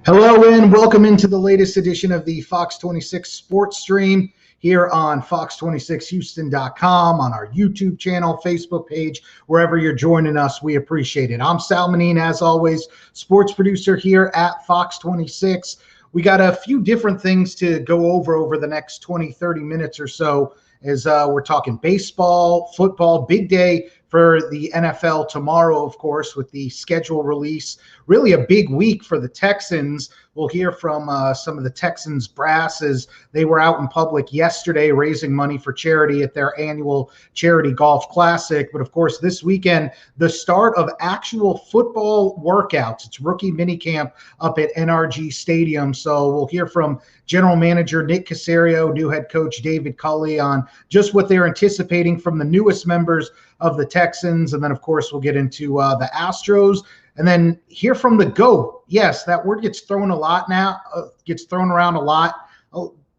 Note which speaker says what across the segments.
Speaker 1: Hello and welcome into the latest edition of the Fox 26 Sportstream here on fox26houston.com, on our YouTube channel, Facebook page, wherever you're joining us. We appreciate it. I'm Sal Manine, as always, sports producer here at Fox 26. We got a few different things to go over the next 20, 30 minutes or so as we're talking baseball, football, big day for the NFL tomorrow, of course, with the schedule release. Really a big week for the Texans. We'll hear from some of the Texans brass as they were out in public yesterday raising money for charity at their annual charity golf classic. But of course, this weekend, the start of actual football workouts. It's rookie minicamp up at NRG Stadium. So we'll hear from general manager Nick Caserio, new head coach David Culley on just what they're anticipating from the newest members of the Texans. And then, of course, we'll get into the Astros and then hear from the GOAT. Yes, that word gets thrown around a lot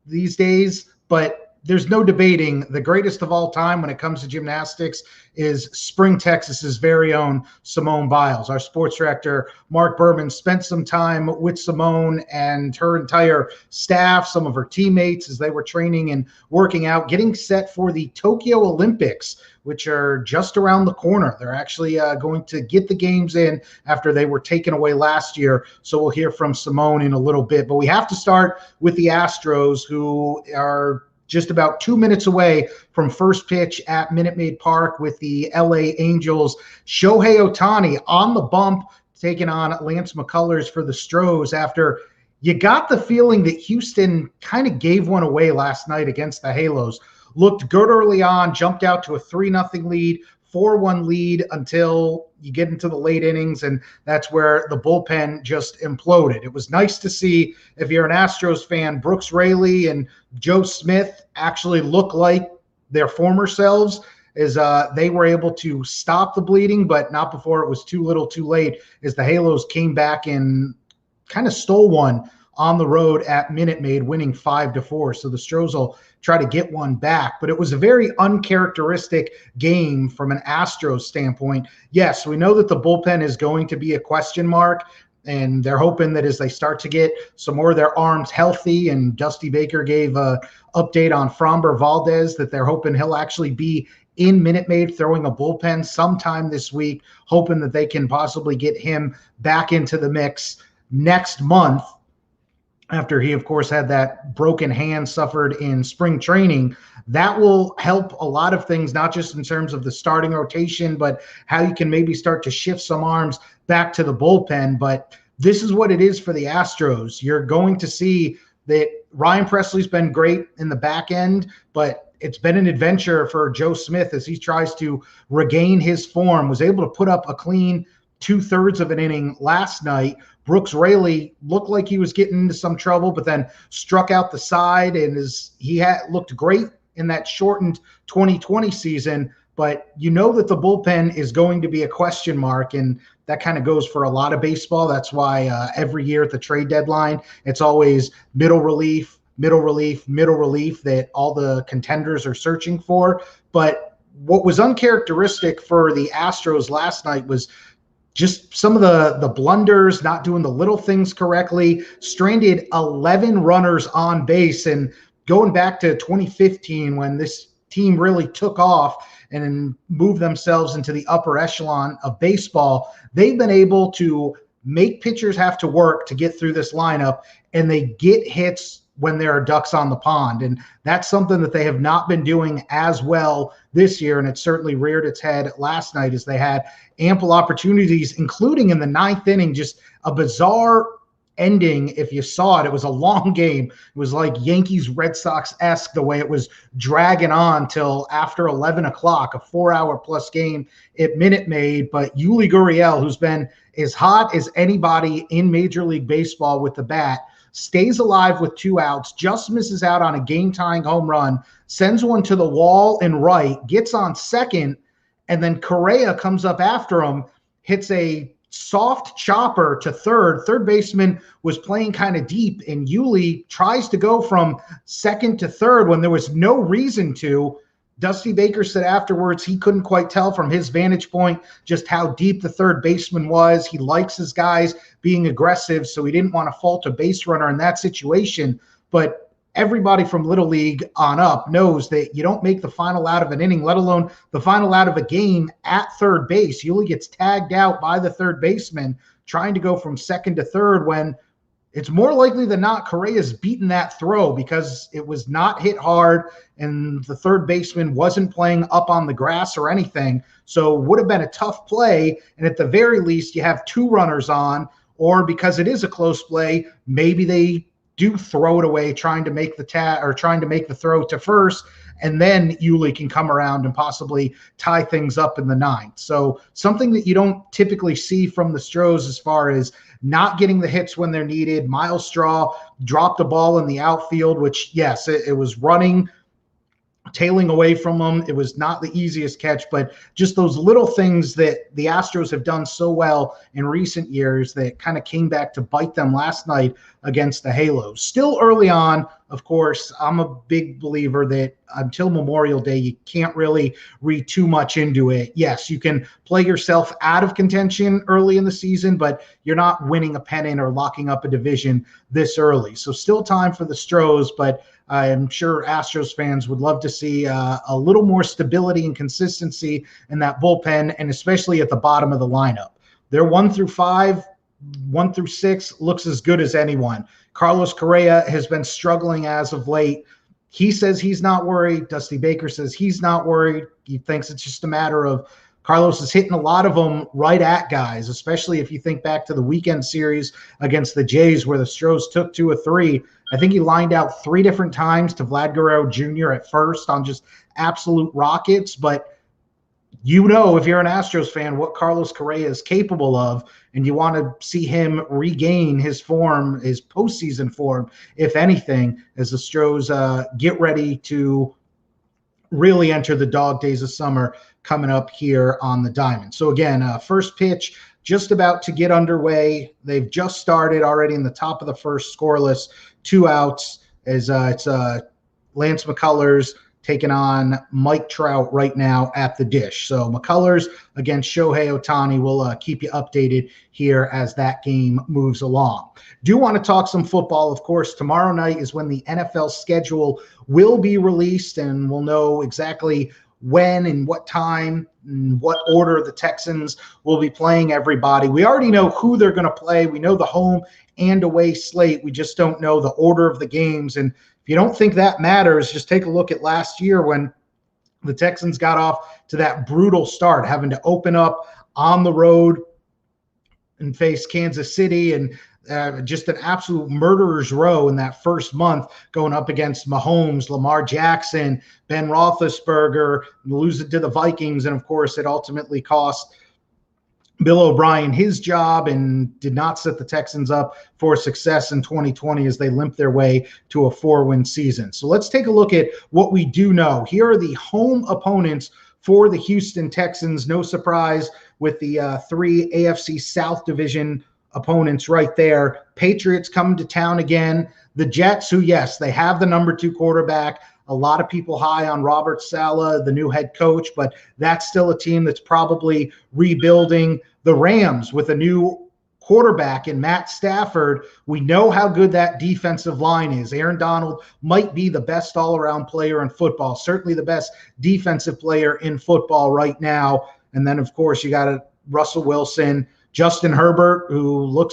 Speaker 1: these days, but there's no debating the greatest of all time when it comes to gymnastics is Spring, Texas's very own Simone Biles. Our sports director, Mark Berman, spent some time with Simone and her entire staff, some of her teammates as they were training and working out, getting set for the Tokyo Olympics, which are just around the corner. They're actually going to get the games in after they were taken away last year. So we'll hear from Simone in a little bit. But we have to start with the Astros, who are just about 2 minutes away from first pitch at Minute Maid Park with the LA Angels. Shohei Ohtani on the bump, taking on Lance McCullers for the Stros after you got the feeling that Houston kind of gave one away last night against the Halos. Looked good early on, jumped out to a 3-0 lead, 4-1 lead until you get into the late innings, and that's where the bullpen just imploded. It was nice to see, if you're an Astros fan, Brooks Raley and Joe Smith actually look like their former selves as they were able to stop the bleeding, but not before it was too little too late, as the Halos came back and kind of stole one on the road at Minute Maid, winning 5-4. So the Stros will try to get one back. But it was a very uncharacteristic game from an Astros standpoint. Yes, we know that the bullpen is going to be a question mark, and they're hoping that as they start to get some more of their arms healthy, and Dusty Baker gave an update on Framber Valdez that they're hoping he'll actually be in Minute Maid throwing a bullpen sometime this week, hoping that they can possibly get him back into the mix next month, after he, of course, had that broken hand suffered in spring training. That will help a lot of things, not just in terms of the starting rotation, but how you can maybe start to shift some arms back to the bullpen. But this is what it is for the Astros. You're going to see that Ryan Presley's been great in the back end, but it's been an adventure for Joe Smith as he tries to regain his form. Was able to put up a clean 2/3 of an inning last night. Brooks Raley looked like he was getting into some trouble, but then struck out the side, and he had looked great in that shortened 2020 season. But you know that the bullpen is going to be a question mark, and that kind of goes for a lot of baseball. That's why every year at the trade deadline, it's always middle relief that all the contenders are searching for. But what was uncharacteristic for the Astros last night was just some of the blunders, not doing the little things correctly, stranded 11 runners on base. And going back to 2015, when this team really took off and moved themselves into the upper echelon of baseball, they've been able to make pitchers have to work to get through this lineup, and they get hits when there are ducks on the pond. And that's something that they have not been doing as well this year. And it certainly reared its head last night as they had ample opportunities, including in the ninth inning, just a bizarre ending. If you saw it, it was a long game. It was like Yankees Red Sox-esque the way it was dragging on till after 11 o'clock, a 4-hour plus game at Minute Maid. But Yuli Gurriel, who's been as hot as anybody in Major League Baseball with the bat, stays alive with 2 outs, just misses out on a game-tying home run, sends one to the wall and right, gets on second, and then Correa comes up after him, hits a soft chopper to third. Third baseman was playing kind of deep, and Yuli tries to go from second to third when there was no reason to, Dusty Baker said afterwards he couldn't quite tell from his vantage point just how deep the third baseman was. He likes his guys being aggressive, so he didn't want to fault a base runner in that situation. But everybody from Little League on up knows that you don't make the final out of an inning, let alone the final out of a game at third base. Yuli gets tagged out by the third baseman trying to go from second to third when it's more likely than not Correa's beaten that throw because it was not hit hard and the third baseman wasn't playing up on the grass or anything. So would have been a tough play. And at the very least, you have two runners on, or because it is a close play, maybe they do throw it away, trying to make the throw to first, and then Yuli can come around and possibly tie things up in the ninth. So something that you don't typically see from the Stros as far as not getting the hits when they're needed. Miles Straw dropped a ball in the outfield, which, yes, it was running, tailing away from them. It was not the easiest catch, but just those little things that the Astros have done so well in recent years that kind of came back to bite them last night against the Halos. Still early on, of course, I'm a big believer that until Memorial Day, you can't really read too much into it. Yes, you can play yourself out of contention early in the season, but you're not winning a pennant or locking up a division this early. So still time for the Stros, but I'm sure Astros fans would love to see a little more stability and consistency in that bullpen, and especially at the bottom of the lineup. Their 1 through 5, 1 through 6 looks as good as anyone. Carlos Correa has been struggling as of late. He says he's not worried. Dusty Baker says he's not worried. He thinks it's just a matter of Carlos is hitting a lot of them right at guys, especially if you think back to the weekend series against the Jays where the Stros took 2 of 3. I think he lined out 3 different times to Vlad Guerrero Jr. at first on just absolute rockets. But you know, if you're an Astros fan, what Carlos Correa is capable of, and you want to see him regain his form, his postseason form, if anything, as the Stros get ready to really enter the dog days of summer coming up here on the diamond. So again, first pitch just about to get underway. They've just started already in the top of the first, scoreless, 2 outs as it's Lance McCullers taking on Mike Trout right now at the dish. So McCullers against Shohei Ohtani. We'll keep you updated here as that game moves along. Do want to talk some football. Of course, tomorrow night is when the NFL schedule will be released, and we'll know exactly when and what time and what order the Texans will be playing everybody. We already know who they're going to play. We know the home and away slate. We just don't know the order of the games. And if you don't think that matters, just take a look at last year when the Texans got off to that brutal start, having to open up on the road and face Kansas City, and just an absolute murderer's row in that first month, going up against Mahomes, Lamar Jackson, Ben Roethlisberger, losing to the Vikings. And of course, it ultimately cost Bill O'Brien his job and did not set the Texans up for success in 2020 as they limped their way to a 4-win season. So let's take a look at what we do know. Here are the home opponents for the Houston Texans. No surprise with the 3 AFC South Division opponents right there. Patriots coming to town again. The Jets, who, yes, they have the number 2 quarterback. A lot of people high on Robert Saleh, the new head coach, but that's still a team that's probably rebuilding. The Rams with a new quarterback in Matt Stafford. We know how good that defensive line is. Aaron Donald might be the best all-around player in football, certainly the best defensive player in football right now. And then, of course, you got Russell Wilson, Justin Herbert, who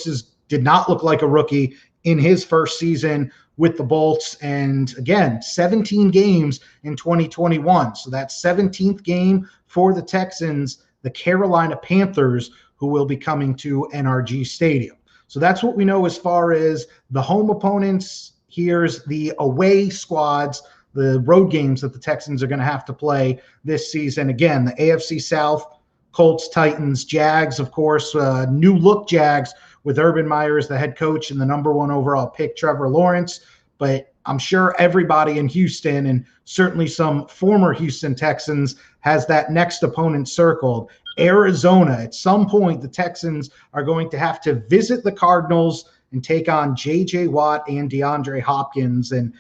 Speaker 1: did not look like a rookie in his first season with the Bolts. And again, 17 games in 2021. So that 17th game for the Texans, the Carolina Panthers, who will be coming to NRG Stadium. So that's what we know as far as the home opponents. Here's the away squads, the road games that the Texans are going to have to play this season. Again, the AFC South, Colts, Titans, Jags, of course, new look Jags with Urban Meyer as the head coach and the number 1 overall pick, Trevor Lawrence. But I'm sure everybody in Houston, and certainly some former Houston Texans, has that next opponent circled. Arizona. At some point, the Texans are going to have to visit the Cardinals and take on J.J. Watt and DeAndre Hopkins. And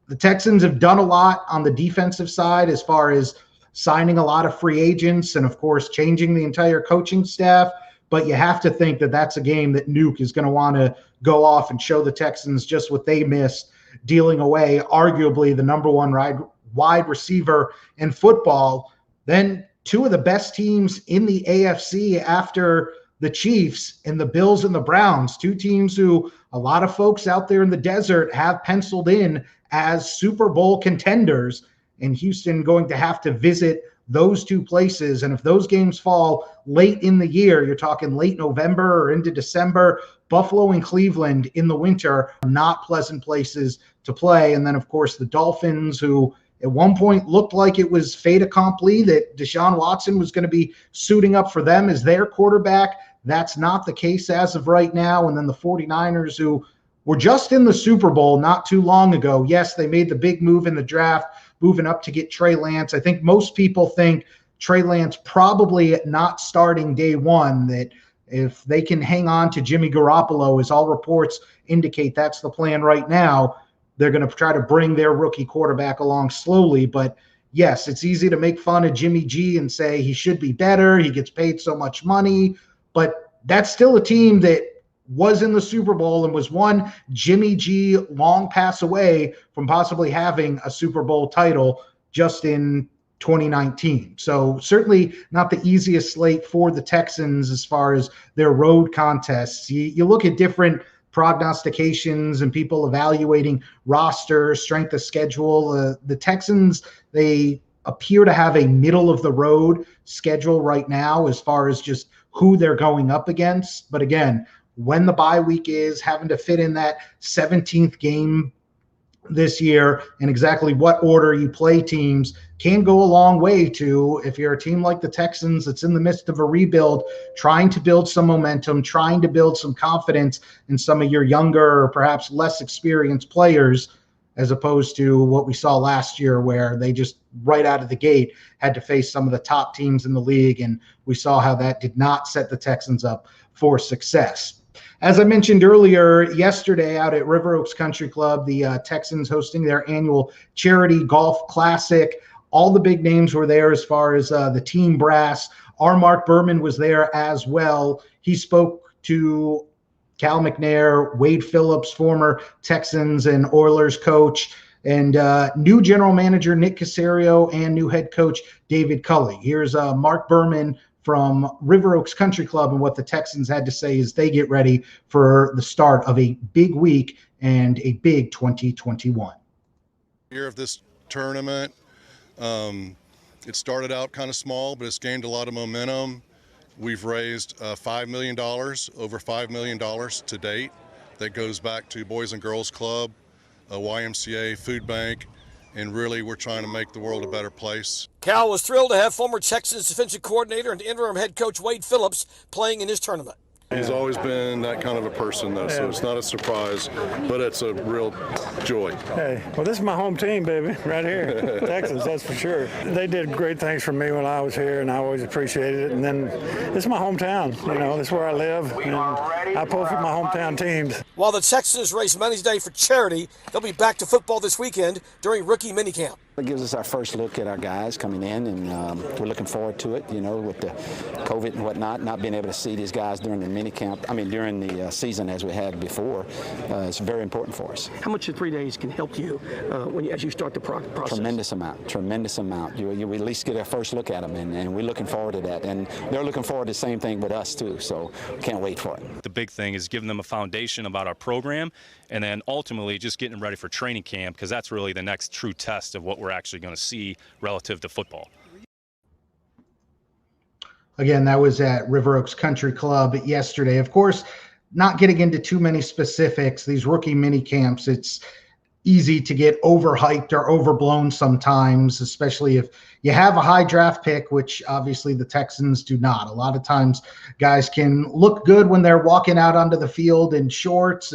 Speaker 1: the Texans have done a lot on the defensive side as far as signing a lot of free agents and, of course, changing the entire coaching staff. But you have to think that that's a game that Nuke is going to want to go off and show the Texans just what they missed, dealing away arguably the number one wide receiver in football. Then two of the best teams in the AFC after the Chiefs and the Bills and the Browns, two teams who a lot of folks out there in the desert have penciled in as Super Bowl contenders, and Houston going to have to visit those two places. And if those games fall late in the year, you're talking late November or into December, Buffalo and Cleveland in the winter are not pleasant places to play. And then, of course, the Dolphins, who at one point looked like it was fait accompli that Deshaun Watson was going to be suiting up for them as their quarterback. That's not the case as of right now. And then the 49ers, who were just in the Super Bowl not too long ago. Yes, they made the big move in the draft, moving up to get Trey Lance. I think most people think Trey Lance probably not starting day one, that if they can hang on to Jimmy Garoppolo, as all reports indicate that's the plan right now, they're going to try to bring their rookie quarterback along slowly. But yes, it's easy to make fun of Jimmy G and say he should be better. He gets paid so much money. But that's still a team that was in the Super Bowl and was one Jimmy G long pass away from possibly having a Super Bowl title just in 2019. So certainly not the easiest slate for the Texans as far as their road contests. You look at different prognostications and people evaluating roster, strength of schedule. The Texans, they appear to have a middle of the road schedule right now as far as just who they're going up against. But again, when the bye week is, having to fit in that 17th game this year and exactly what order you play teams can go a long way to, if you're a team like the Texans that's in the midst of a rebuild, trying to build some momentum, trying to build some confidence in some of your younger or perhaps less experienced players, as opposed to what we saw last year where they just right out of the gate had to face some of the top teams in the league. And we saw how that did not set the Texans up for success. As I mentioned earlier, yesterday out at River Oaks Country Club, the Texans hosting their annual charity golf classic. All the big names were there as far as the team brass. Our Mark Berman was there as well. He spoke to Cal McNair, Wade Phillips, former Texans and Oilers coach, and new general manager Nick Caserio and new head coach David Culley. Here's Mark Berman from River Oaks Country Club and what the Texans had to say as they get ready for the start of a big week and a big 2021.
Speaker 2: Year of this tournament, it started out kind of small, but it's gained a lot of momentum. We've raised $5 million, over $5 million to date. That goes back to Boys and Girls Club, YMCA, Food Bank, and really we're trying to make the world a better place.
Speaker 3: Cal was thrilled to have former Texans defensive coordinator and interim head coach Wade Phillips playing in his tournament.
Speaker 2: He's always been that kind of a person, though, so it's not a surprise, but it's a real joy.
Speaker 4: Hey, well, this is my home team, baby, right here. Texas, that's for sure. They did great things for me when I was here, and I always appreciated it. And then this is my hometown, you know, this is where I live, and I pull for my hometown teams.
Speaker 3: While the Texans raise money today for charity, they'll be back to football this weekend during rookie minicamp.
Speaker 5: It gives us our first look at our guys coming in, and we're looking forward to it, you know, with the COVID and whatnot, not being able to see these guys during the during the season as we had before. It's very important for us.
Speaker 6: How much the 3 days can help you as you start the process?
Speaker 5: Tremendous amount. You at least get a first look at them, and we're looking forward to that. And they're looking forward to the same thing with us, too, so can't wait for it.
Speaker 7: The big thing is giving them a foundation about our program, and then ultimately just getting them ready for training camp, because that's really the next true test of what we're actually going to see relative to football.
Speaker 1: Again, that was at River Oaks Country Club yesterday. Of course, not getting into too many specifics, these rookie mini camps, it's easy to get overhyped or overblown sometimes, especially if you have a high draft pick, which obviously the Texans do not. A lot of times guys can look good when they're walking out onto the field in shorts.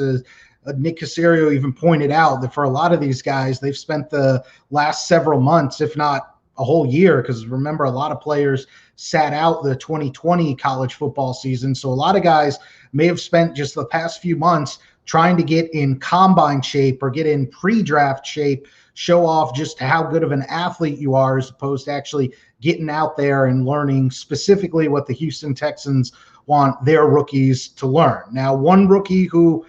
Speaker 1: Nick Caserio even pointed out that for a lot of these guys, they've spent the last several months, if not a whole year, because remember, a lot of players sat out the 2020 college football season. So a lot of guys may have spent just the past few months trying to get in combine shape or get in pre-draft shape, show off just how good of an athlete you are, as opposed to actually getting out there and learning specifically what the Houston Texans want their rookies to learn. Now, one rookie who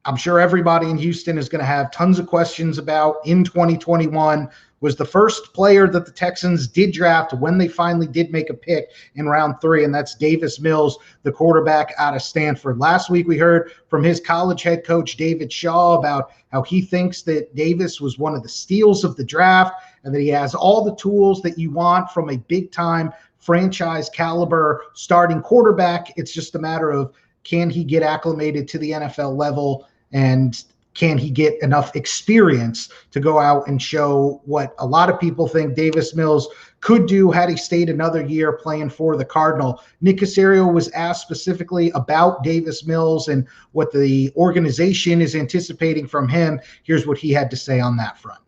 Speaker 1: I'm sure everybody in Houston is going to have tons of questions about in 2021 was the first player that the Texans did draft when they finally did make a pick in round 3, and that's Davis Mills, the quarterback out of Stanford. Last week we heard from his college head coach, David Shaw, about how he thinks that Davis was one of the steals of the draft and that he has all the tools that you want from a big-time franchise caliber starting quarterback. It's just a matter of, can he get acclimated to the NFL level, and can he get enough experience to go out and show what a lot of people think Davis Mills could do had he stayed another year playing for the Cardinal. Nick Caserio was asked specifically about Davis Mills and what the organization is anticipating from him. Here's what he had to say on that front.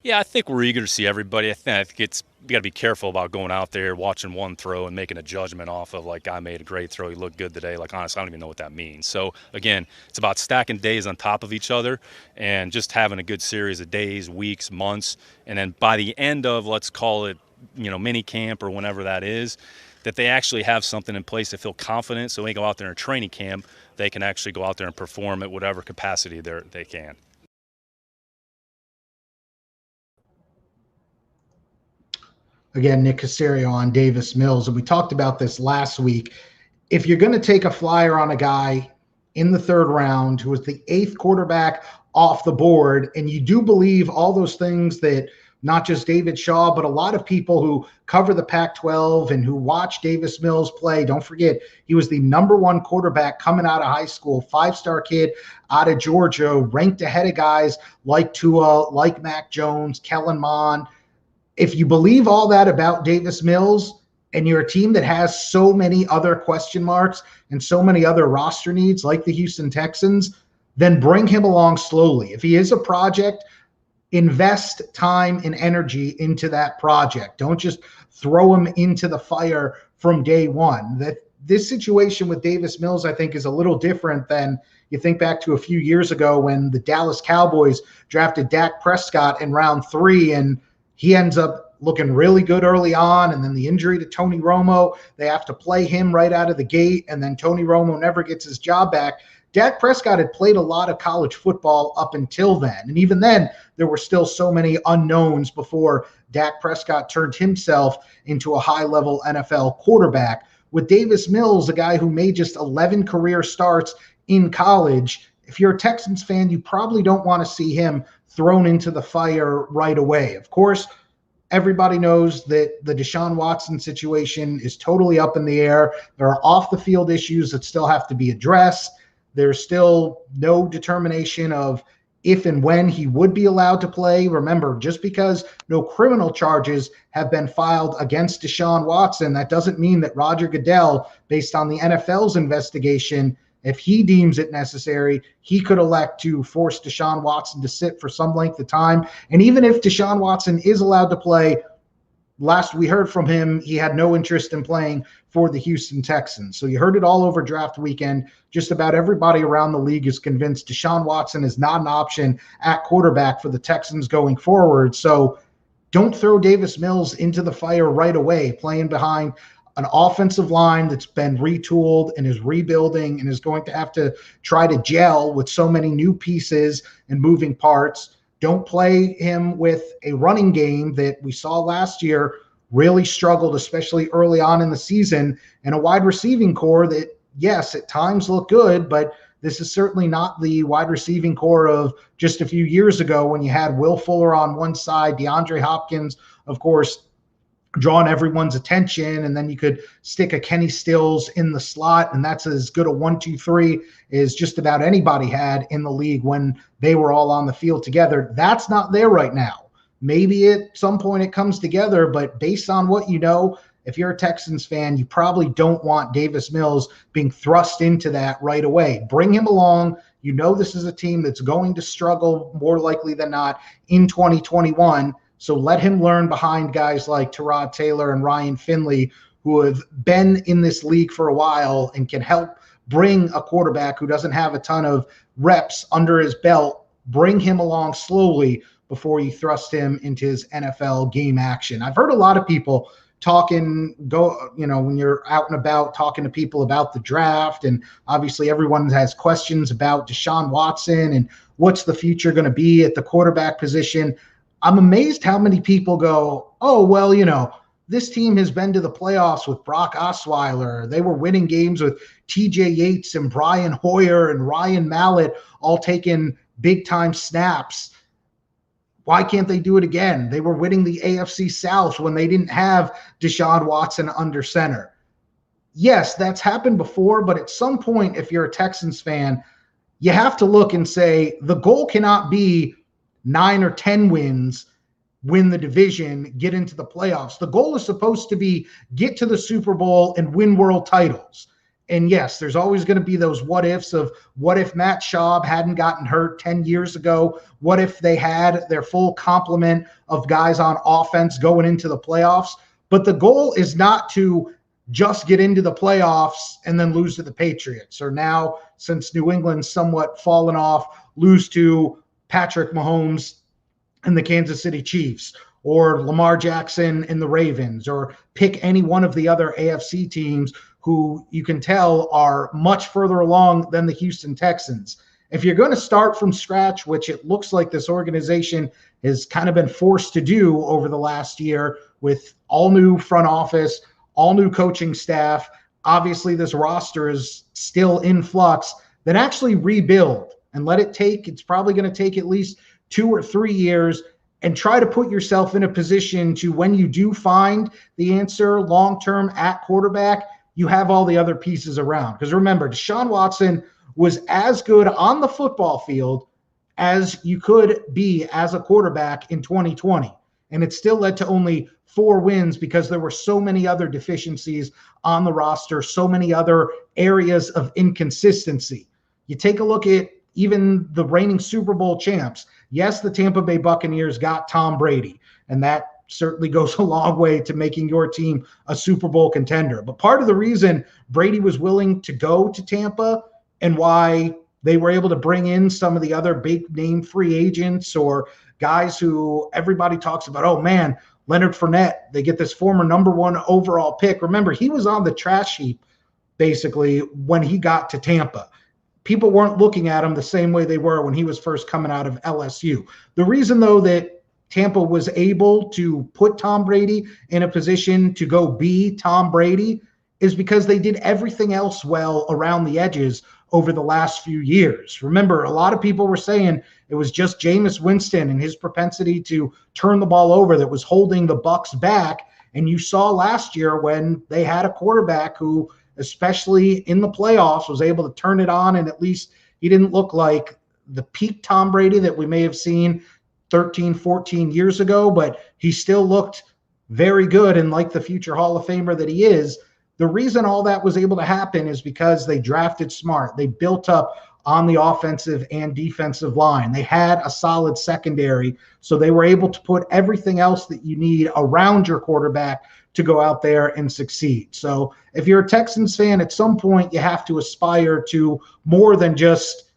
Speaker 7: Yeah, I think we're eager to see everybody. I think you got to be careful about going out there, watching one throw and making a judgment off of, like, I made a great throw, he looked good today. Like, honestly, I don't even know what that means. So, again, it's about stacking days on top of each other and just having a good series of days, weeks, months. And then by the end of, let's call it, mini camp or whenever that is, that they actually have something in place to feel confident. So when they go out there in training camp, they can actually go out there and perform at whatever capacity they can.
Speaker 1: Again, Nick Caserio on Davis Mills. And we talked about this last week. If you're going to take a flyer on a guy in the 3rd round who was the 8th quarterback off the board, and you do believe all those things that not just David Shaw, but a lot of people who cover the Pac-12 and who watch Davis Mills play, don't forget, he was the number 1 quarterback coming out of high school, 5-star kid out of Georgia, ranked ahead of guys like Tua, like Mac Jones, Kellen Mond. If you believe all that about Davis Mills, and you're a team that has so many other question marks and so many other roster needs like the Houston Texans, then bring him along slowly. If he is a project, invest time and energy into that project. Don't just throw him into the fire from day one. This situation with Davis Mills, I think, is a little different than you think back to a few years ago when the Dallas Cowboys drafted Dak Prescott in round 3, and he ends up looking really good early on, and then the injury to Tony Romo, they have to play him right out of the gate, and then Tony Romo never gets his job back. Dak Prescott had played a lot of college football up until then, and even then, there were still so many unknowns before Dak Prescott turned himself into a high-level NFL quarterback. With Davis Mills, a guy who made just 11 career starts in college, if you're a Texans fan, you probably don't want to see him thrown into the fire right away. Of course, everybody knows that the Deshaun Watson situation is totally up in the air. There are off-the-field issues that still have to be addressed. There's still no determination of if and when he would be allowed to play. Remember, just because no criminal charges have been filed against Deshaun Watson, that doesn't mean that Roger Goodell, based on the NFL's investigation, if he deems it necessary, he could elect to force Deshaun Watson to sit for some length of time. And even if Deshaun Watson is allowed to play, last we heard from him, he had no interest in playing for the Houston Texans. So you heard it all over draft weekend. Just about everybody around the league is convinced Deshaun Watson is not an option at quarterback for the Texans going forward. So don't throw Davis Mills into the fire right away, playing behind an offensive line that's been retooled and is rebuilding and is going to have to try to gel with so many new pieces and moving parts. Don't play him with a running game that we saw last year really struggled, especially early on in the season, and a wide receiving core that, yes, at times look good, but this is certainly not the wide receiving core of just a few years ago when you had Will Fuller on one side, DeAndre Hopkins, of course, drawing everyone's attention, and then you could stick a Kenny Stills in the slot, and that's as good a 1-2-3 as just about anybody had in the league when they were all on the field together. That's not there right now. Maybe at some point it comes together, but based on what you know, if you're a Texans fan, you probably don't want Davis Mills being thrust into that right away. Bring him along. You know this is a team that's going to struggle more likely than not in 2021. So let him learn behind guys like Tyrod Taylor and Ryan Finley, who have been in this league for a while and can help bring a quarterback who doesn't have a ton of reps under his belt, bring him along slowly before you thrust him into his NFL game action. I've heard a lot of people when you're out and about talking to people about the draft, and obviously everyone has questions about Deshaun Watson and what's the future going to be at the quarterback position. I'm amazed how many people go, oh, well, this team has been to the playoffs with Brock Osweiler. They were winning games with TJ Yates and Brian Hoyer and Ryan Mallett all taking big time snaps. Why can't they do it again? They were winning the AFC South when they didn't have Deshaun Watson under center. Yes, that's happened before, but at some point, if you're a Texans fan, you have to look and say the goal cannot be 9 or 10 wins, win the division, get into the playoffs. The goal is supposed to be get to the Super Bowl and win world titles. And yes, there's always going to be those what ifs of what if Matt Schaub hadn't gotten hurt 10 years ago? What if they had their full complement of guys on offense going into the playoffs? But the goal is not to just get into the playoffs and then lose to the Patriots, or now, since New England's somewhat fallen off, lose to Patrick Mahomes and the Kansas City Chiefs, or Lamar Jackson and the Ravens, or pick any one of the other AFC teams who you can tell are much further along than the Houston Texans. If you're going to start from scratch, which it looks like this organization has kind of been forced to do over the last year with all new front office, all new coaching staff, obviously this roster is still in flux, then actually rebuild and let it take, it's probably going to take at least 2 or 3 years, and try to put yourself in a position to, when you do find the answer long-term at quarterback, you have all the other pieces around. Because remember, Deshaun Watson was as good on the football field as you could be as a quarterback in 2020. And it still led to only 4 wins because there were so many other deficiencies on the roster, so many other areas of inconsistency. You take a look at even the reigning Super Bowl champs. Yes, the Tampa Bay Buccaneers got Tom Brady, and that certainly goes a long way to making your team a Super Bowl contender. But part of the reason Brady was willing to go to Tampa and why they were able to bring in some of the other big name free agents or guys who everybody talks about, oh man, Leonard Fournette, they get this former number 1 overall pick. Remember, he was on the trash heap basically when he got to Tampa. People weren't looking at him the same way they were when he was first coming out of LSU. The reason, though, that Tampa was able to put Tom Brady in a position to go be Tom Brady is because they did everything else well around the edges over the last few years. Remember, a lot of people were saying it was just Jameis Winston and his propensity to turn the ball over that was holding the Bucs back. And you saw last year when they had a quarterback who, especially in the playoffs, was able to turn it on, and at least he didn't look like the peak Tom Brady that we may have seen 13, 14 years ago, but he still looked very good and like the future Hall of Famer that he is. The reason all that was able to happen is because they drafted smart. They built up on the offensive and defensive line. They had a solid secondary, so they were able to put everything else that you need around your quarterback to go out there and succeed. So if you're a Texans fan, at some point you have to aspire to more than just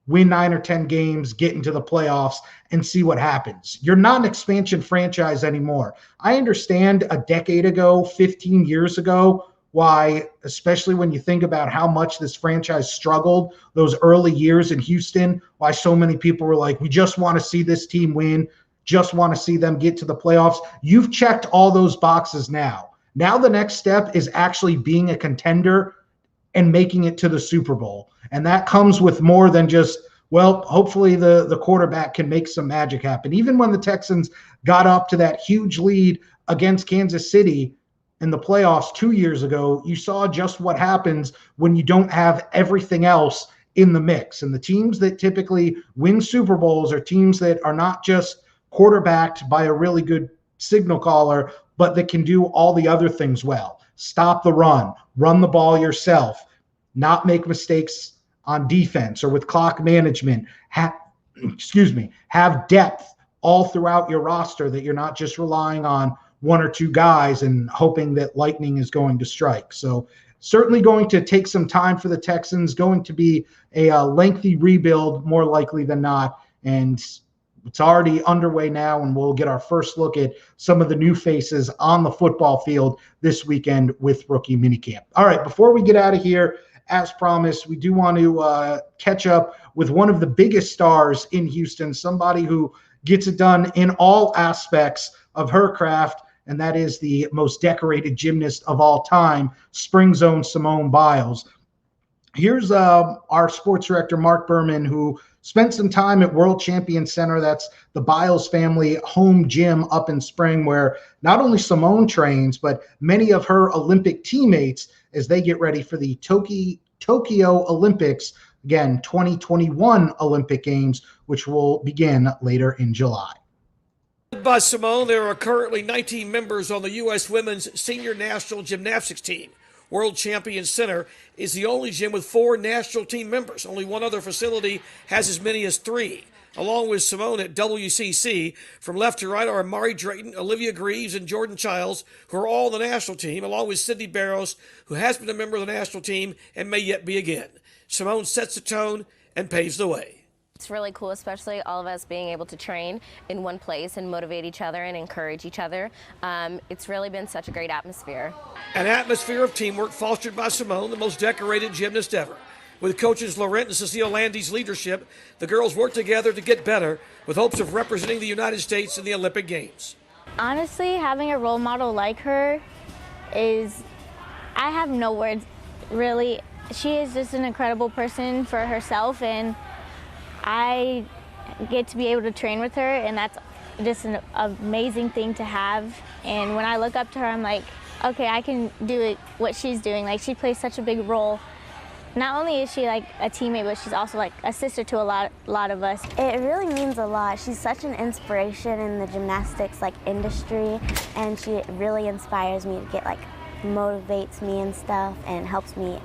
Speaker 1: win 9 or 10 games, get into the playoffs, and see what happens. You're not an expansion franchise anymore. I understand a decade ago, 15 years ago, why, especially when you think about how much this franchise struggled those early years in Houston, why so many people were like, we just want to see this team win, just want to see them get to the playoffs. You've checked all those boxes now. Now the next step is actually being a contender and making it to the Super Bowl. And that comes with more than just, well, hopefully the quarterback can make some magic happen. Even when the Texans got up to that huge lead against Kansas City in the playoffs 2 years ago, you saw just what happens when you don't have everything else in the mix. And the teams that typically win Super Bowls are teams that are not just quarterbacked by a really good signal caller, but that can do all the other things well. Stop the run the ball yourself, not make mistakes on defense or with clock management, have depth all throughout your roster, that you're not just relying on 1 or 2 guys and hoping that lightning is going to strike. So certainly going to take some time for the Texans, going to be a lengthy rebuild, more likely than not. And it's already underway now, and we'll get our first look at some of the new faces on the football field this weekend with rookie minicamp. All right, before we get out of here, as promised, we do want to catch up with one of the biggest stars in Houston, somebody who gets it done in all aspects of her craft, and that is the most decorated gymnast of all time, Spring Zone Simone Biles. Here's our sports director, Mark Berman, who spent some time at World Champion Center. That's the Biles family home gym up in Spring, where not only Simone trains, but many of her Olympic teammates as they get ready for the Tokyo Olympics, again, 2021 Olympic Games, which will begin later in July.
Speaker 3: By Simone, there are currently 19 members on the U.S. Women's Senior National Gymnastics Team. World Champion Center is the only gym with 4 national team members. Only one other facility has as many as 3. Along with Simone at WCC, from left to right are Amari Drayton, Olivia Greaves, and Jordan Childs, who are all on the national team, along with Sydney Barrows, who has been a member of the national team and may yet be again. Simone sets the tone and paves the way.
Speaker 8: It's really cool, especially all of us being able to train in one place and motivate each other and encourage each other. It's really been such a great atmosphere.
Speaker 3: An atmosphere of teamwork fostered by Simone, the most decorated gymnast ever. With coaches Laurent and Cecile Landy's leadership, the girls work together to get better with hopes of representing the United States in the Olympic Games.
Speaker 9: Honestly, having a role model like her is, I have no words, really. She is just an incredible person for herself, and I get to be able to train with her, and that's just an amazing thing to have. And when I look up to her, I'm like, okay, I can do it, what she's doing. Like, she plays such a big role. Not only is she like a teammate, but she's also like a sister to a lot of us.
Speaker 10: It really means a lot. She's such an inspiration in the gymnastics industry, and she really inspires me to get motivates me and stuff, and helps me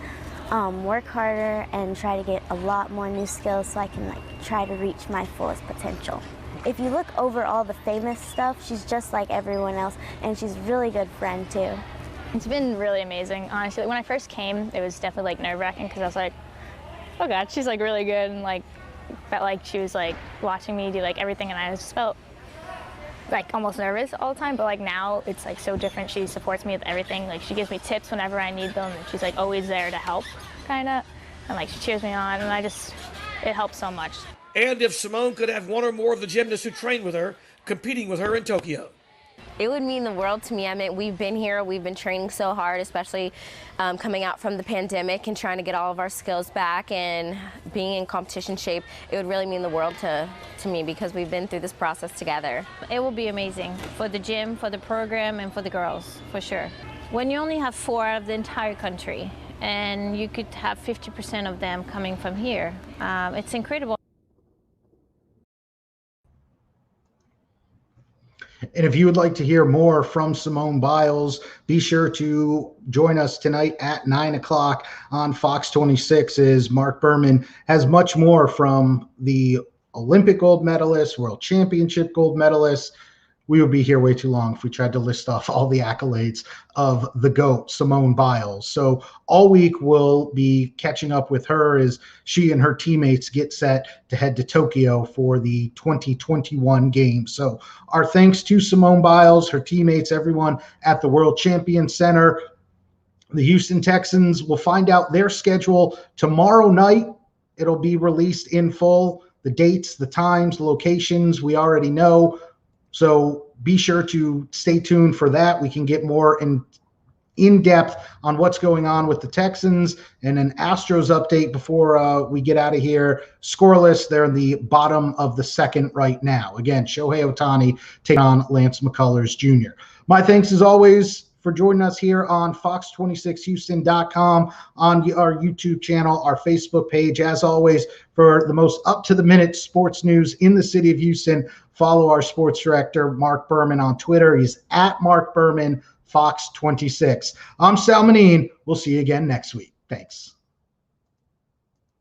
Speaker 10: work harder and try to get a lot more new skills so I can try to reach my fullest potential. If you look over all the famous stuff, she's just like everyone else, and she's a really good friend too.
Speaker 9: It's been really amazing, honestly. When I first came, it was definitely nerve-wracking because I was like, oh God, she's really good, and felt like she was watching me do everything, and I just felt almost nervous all the time. But now it's so different. She supports me with everything. She gives me tips whenever I need them, and she's always there to help, kinda. And she cheers me on, and it helps so much.
Speaker 3: And if Simone could have one or more of the gymnasts who train with her competing with her in Tokyo.
Speaker 8: It would mean the world to me. I mean, we've been here, we've been training so hard, especially coming out from the pandemic and trying to get all of our skills back and being in competition shape. It would really mean the world to me because we've been through this process together.
Speaker 9: It will be amazing for the gym, for the program, and for the girls, for sure. When you only have 4 out of the entire country, and you could have 50% of them coming from here, it's incredible.
Speaker 1: And if you would like to hear more from Simone Biles, be sure to join us tonight at 9 o'clock on Fox 26, as Mark Berman has much more from the Olympic gold medalist, World Championship gold medalist. We would be here way too long if we tried to list off all the accolades of the GOAT, Simone Biles. So all week we'll be catching up with her as she and her teammates get set to head to Tokyo for the 2021 games. So our thanks to Simone Biles, her teammates, everyone at the World Champion Center. The Houston Texans will find out their schedule tomorrow night. It'll be released in full. The dates, the times, locations, we already know. So be sure to stay tuned for that. We can get more in depth on what's going on with the Texans, and an Astros update before we get out of here. Scoreless, they're in the bottom of the second right now. Again, Shohei Ohtani taking on Lance McCullers Jr. My thanks as always for joining us here on Fox26Houston.com, on our YouTube channel, our Facebook page. As always, for the most up-to-the-minute sports news in the city of Houston, follow our sports director, Mark Berman, on Twitter. He's at Mark Berman, Fox26. I'm Sal Manine. We'll see you again next week. Thanks.